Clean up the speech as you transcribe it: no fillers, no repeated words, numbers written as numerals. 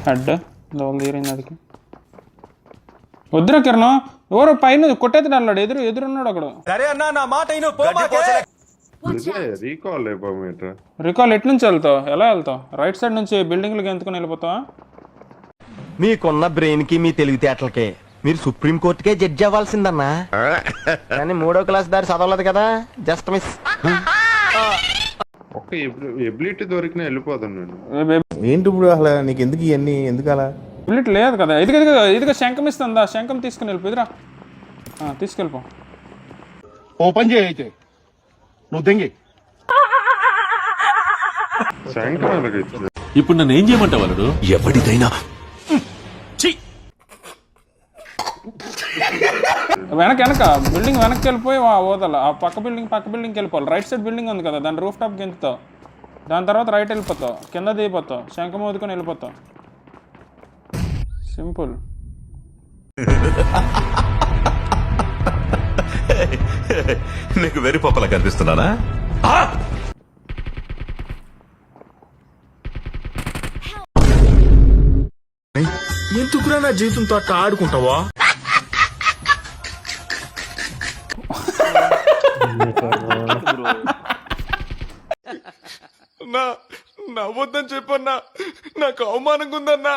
Head దోలు తీరింది అదికి. వద్దురా కిరణం, ఎవరో పైన కొట్టేది అన్నాడు, ఎదురున్నాడు ఒకడు. రికాల్ ఎటు నుంచి వెళ్తావు, ఎలా వెళ్తావు? రైట్ సైడ్ నుంచి బిల్డింగ్లకి ఎంతుకొని వెళ్ళిపోతావా? మీకున్న బ్రెయిన్ కి మీ తెలివితేటలకి మీరు సుప్రీం కోర్టుకే జడ్జి అవ్వాల్సిందన్నా. కానీ 3వ క్లాస్ దారి చదవలేదు కదా, జస్ట్ మిస్. ఒక ఎబిలిటీ దొరికినా వెళ్ళిపోతాను నేను. ఏంటి ఇప్పుడు అసలు నీకు ఎందుకు ఇవన్నీ, ఎందుకు అలా? ఎబిలిటీ లేదు కదా. ఇదిగా శంఖం ఇస్తుందా, శంఖం తీసుకుని వెళ్ళిపోయిరా, తీసుకెళ్ళిపో. ఓపెన్ చేయి అయితే నువ్వు దెంగి. ఇప్పుడు నన్ను ఏం చేయమంటావు వాళ్ళు? ఎవరిదైనా వెనక బిల్డింగ్ వెనక్కి వెళ్ళిపోయి ఓదల ఆ పక్క బిల్డింగ్కి వెళ్ళిపోవాలి. రైట్ సైడ్ బిల్డింగ్ ఉంది కదా, దాని రూఫ్ టాప్ గెంతుతావు, దాని తర్వాత రైట్ వెళ్ళిపోతావు, కింద దిగిపోతావు, శంఖం ఊదుకొని వెళ్ళిపోతావు. సింపుల్. నీకు వెరీ పప్పలా కనిపిస్తున్నానా? ఎందుకురా నా జీవితంతో అట్లా ఆడుకుంటావా? నవ్వొద్దని చెప్పన్నా, నాకు అవమానంగా ఉందన్నా.